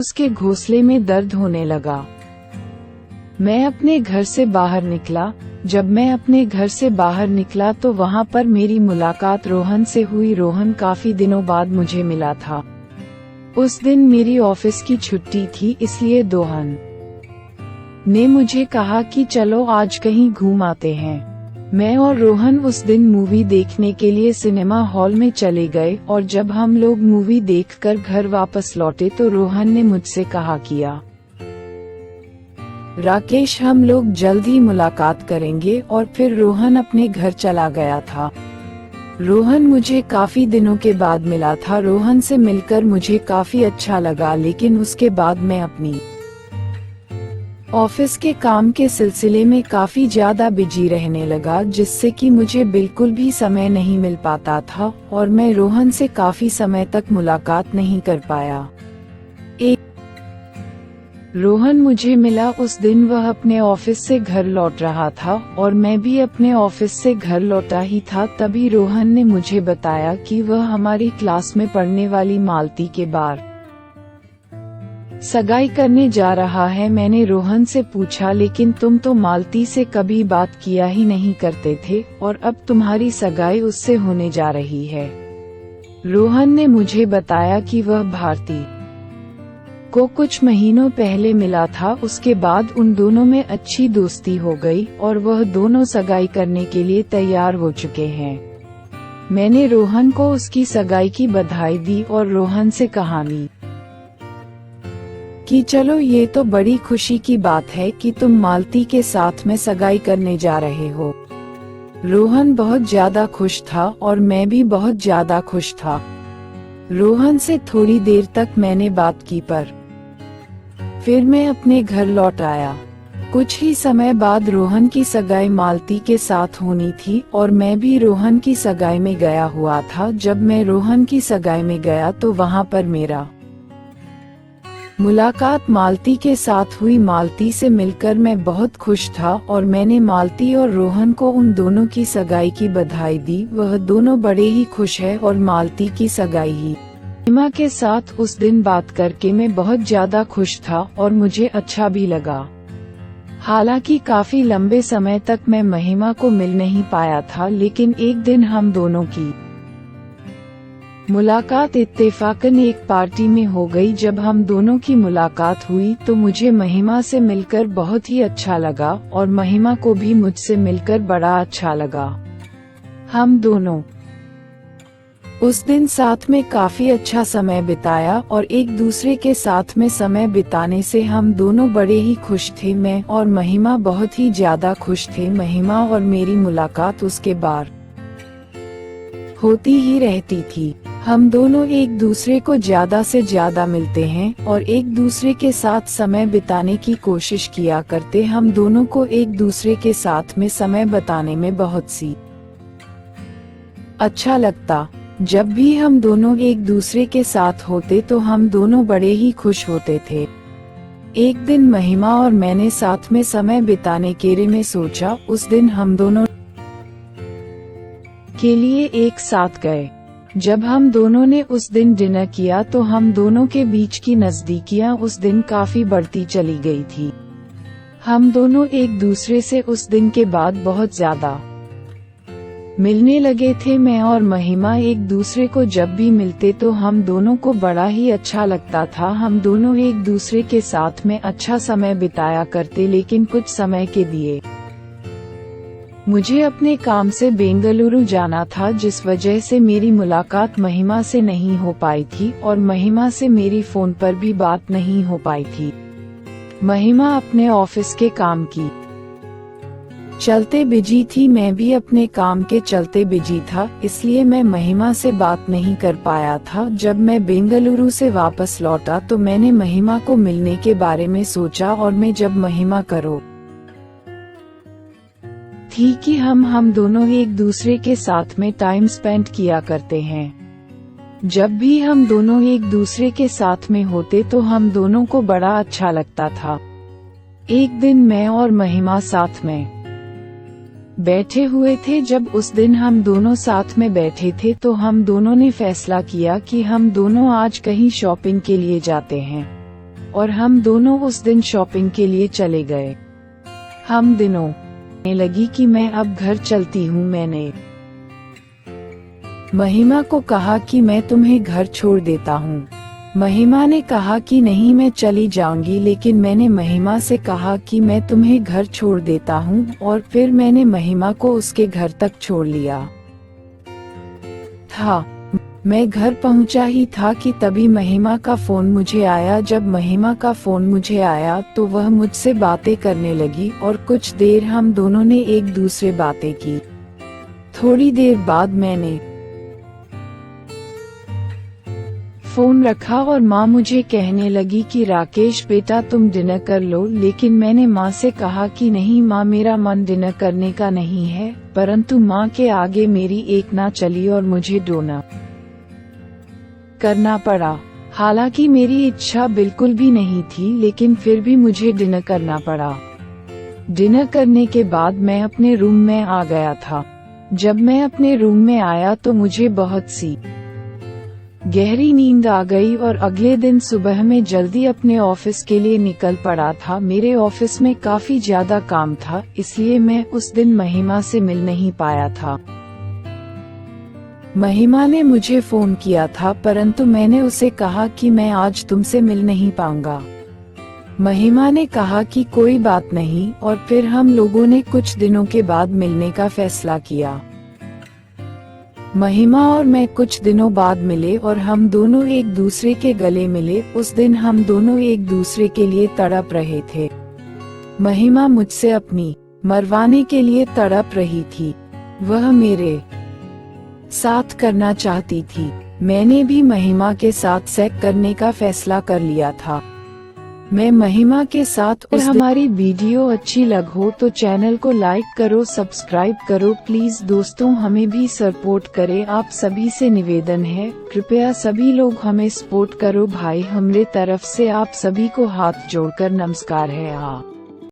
उसके घोंसले में दर्द होने लगा। मैं अपने घर से बाहर निकला। जब मैं अपने घर से बाहर निकला तो वहाँ पर मेरी मुलाकात रोहन से हुई। रोहन काफी दिनों बाद मुझे मिला था। उस दिन मेरी ऑफिस की छुट्टी थी, इसलिए रोहन ने मुझे कहा कि चलो आज कहीं घूम आते हैं। मैं और रोहन उस दिन मूवी देखने के लिए सिनेमा हॉल में चले गए और जब हम लोग मूवी देखकर घर वापस लौटे तो रोहन ने मुझसे कहा किया राकेश हम लोग जल्द ही मुलाकात करेंगे, और फिर रोहन अपने घर चला गया था। रोहन मुझे काफी दिनों के बाद मिला था। रोहन से मिलकर मुझे काफी अच्छा लगा, लेकिन उसके बाद मैं अपनी ऑफिस के काम के सिलसिले में काफी ज्यादा बिजी रहने लगा, जिससे कि मुझे बिल्कुल भी समय नहीं मिल पाता था और मैं रोहन से काफी समय तक मुलाकात नहीं कर पाया। रोहन मुझे मिला उस दिन। वह अपने ऑफिस से घर लौट रहा था और मैं भी अपने ऑफिस से घर लौटा ही था। तभी रोहन ने मुझे बताया कि वह हमारी क्लास में पढ़ने वाली मालती के बार सगाई करने जा रहा है। मैंने रोहन से पूछा, लेकिन तुम तो मालती से कभी बात किया ही नहीं करते थे और अब तुम्हारी सगाई उससे होने जा रही है। रोहन ने मुझे बताया कि वह भारती को कुछ महीनों पहले मिला था। उसके बाद उन दोनों में अच्छी दोस्ती हो गई और वह दोनों सगाई करने के लिए तैयार हो चुके हैं। मैंने रोहन को उसकी सगाई की बधाई दी और रोहन से कहानी कि चलो ये तो बड़ी खुशी की बात है कि तुम मालती के साथ में सगाई करने जा रहे हो। रोहन बहुत ज्यादा खुश था और मैं भी बहुत ज्यादा खुश था। रोहन से थोड़ी देर तक मैंने बात की, पर फिर मैं अपने घर लौट आया। कुछ ही समय बाद रोहन की सगाई मालती के साथ होनी थी और मैं भी रोहन की सगाई में गया हुआ था। जब मैं रोहन की सगाई में गया तो वहाँ पर मेरा मुलाकात मालती के साथ हुई। मालती से मिलकर मैं बहुत खुश था और मैंने मालती और रोहन को उन दोनों की सगाई की बधाई दी। वह दोनों बड़े ही खुश है और मालती की सगाई ही महिमा के साथ उस दिन बात करके मैं बहुत ज्यादा खुश था और मुझे अच्छा भी लगा। हालांकि काफी लंबे समय तक मैं महिमा को मिल नहीं पाया था, लेकिन एक दिन हम दोनों की मुलाकात इत्तेफाकन एक पार्टी में हो गई। जब हम दोनों की मुलाकात हुई तो मुझे महिमा से मिलकर बहुत ही अच्छा लगा और महिमा को भी मुझसे मिलकर बड़ा अच्छा लगा। हम दोनों उस दिन साथ में काफी अच्छा समय बिताया और एक दूसरे के साथ में समय बिताने से हम दोनों बड़े ही खुश थे। मैं और महिमा बहुत ही ज्यादा खुश थे। महिमा और मेरी मुलाकात उसके बाद होती ही रहती थी। हम दोनों एक दूसरे को ज्यादा से ज्यादा मिलते हैं और एक दूसरे के साथ समय बिताने की कोशिश किया करते। हम दोनों को एक दूसरे के साथ में समय बिताने में बहुत सी अच्छा लगता। जब भी हम दोनों एक दूसरे के साथ होते तो हम दोनों बड़े ही खुश होते थे। एक दिन महिमा और मैंने साथ में समय बिताने के लिए में सोचा। उस दिन हम दोनों के लिए एक साथ गए। जब हम दोनों ने उस दिन डिनर किया तो हम दोनों के बीच की नजदीकियां उस दिन काफी बढ़ती चली गई थी। हम दोनों एक दूसरे से उस दिन के बाद बहुत ज्यादा मिलने लगे थे। मैं और महिमा एक दूसरे को जब भी मिलते तो हम दोनों को बड़ा ही अच्छा लगता था। हम दोनों एक दूसरे के साथ में अच्छा समय बिताया करते, लेकिन कुछ समय के लिए मुझे अपने काम से बेंगलुरु जाना था, जिस वजह से मेरी मुलाकात महिमा से नहीं हो पाई थी और महिमा से मेरी फोन पर भी बात नहीं हो पाई थी। महिमा अपने ऑफिस के काम की चलते बिजी थी, मैं भी अपने काम के चलते बिजी था, इसलिए मैं महिमा से बात नहीं कर पाया था। जब मैं बेंगलुरु से वापस लौटा तो मैंने महिमा को मिलने के बारे में सोचा और मैं जब महिमा करो थी कि हम दोनों एक दूसरे के साथ में टाइम स्पेंड किया करते हैं। जब भी हम दोनों एक दूसरे के साथ में होते तो हम दोनों को बड़ा अच्छा लगता था। एक दिन मैं और महिमा साथ में बैठे हुए थे। जब उस दिन हम दोनों साथ में बैठे थे तो हम दोनों ने फैसला किया कि हम दोनों आज कहीं शॉपिंग के लिए जाते हैं। और हम दोनों उस दिन शॉपिंग के लिए चले गए। हम दिनों में लगी कि मैं अब घर चलती हूँ। मैंने महिमा को कहा कि मैं तुम्हें घर छोड़ देता हूँ। महिमा ने कहा कि नहीं, मैं चली जाऊंगी, लेकिन मैंने महिमा से कहा कि मैं तुम्हें घर छोड़ देता हूँ, और फिर मैंने महिमा को उसके घर तक छोड़ लिया था। मैं घर पहुंचा ही था कि तभी महिमा का फोन मुझे आया। जब महिमा का फोन मुझे आया तो वह मुझसे बातें करने लगी और कुछ देर हम दोनों ने एक दूसरे बातें की। थोड़ी देर बाद मैंने फोन रखा और माँ मुझे कहने लगी कि राकेश बेटा तुम डिनर कर लो, लेकिन मैंने माँ से कहा कि नहीं माँ, मेरा मन डिनर करने का नहीं है। परंतु माँ के आगे मेरी एक ना चली और मुझे डिनर करना पड़ा। हालांकि मेरी इच्छा बिल्कुल भी नहीं थी, लेकिन फिर भी मुझे डिनर करना पड़ा। डिनर करने के बाद मैं अपने रूम में आ गया था। जब मैं अपने रूम में आया तो मुझे बहुत सी गहरी नींद आ गई और अगले दिन सुबह में जल्दी अपने ऑफिस के लिए निकल पड़ा था। मेरे ऑफिस में काफी ज्यादा काम था, इसलिए मैं उस दिन महिमा से मिल नहीं पाया था। महिमा ने मुझे फोन किया था, परंतु मैंने उसे कहा कि मैं आज तुमसे मिल नहीं पाऊंगा। महिमा ने कहा कि कोई बात नहीं, और फिर हम लोगों ने कुछ दिनों के बाद मिलने का फैसला किया। महिमा और मैं कुछ दिनों बाद मिले और हम दोनों एक दूसरे के गले मिले। उस दिन हम दोनों एक दूसरे के लिए तड़प रहे थे। महिमा मुझसे अपनी मरवाने के लिए तड़प रही थी। वह मेरे साथ करना चाहती थी। मैंने भी महिमा के साथ सेक्स करने का फैसला कर लिया था। मैं महिमा के साथ उस हमारी वीडियो अच्छी लग हो तो चैनल को लाइक करो, सब्सक्राइब करो प्लीज। दोस्तों हमें भी सपोर्ट करें, आप सभी से निवेदन है, कृपया सभी लोग हमें सपोर्ट करो भाई। हमारे तरफ से आप सभी को हाथ जोड़कर नमस्कार है।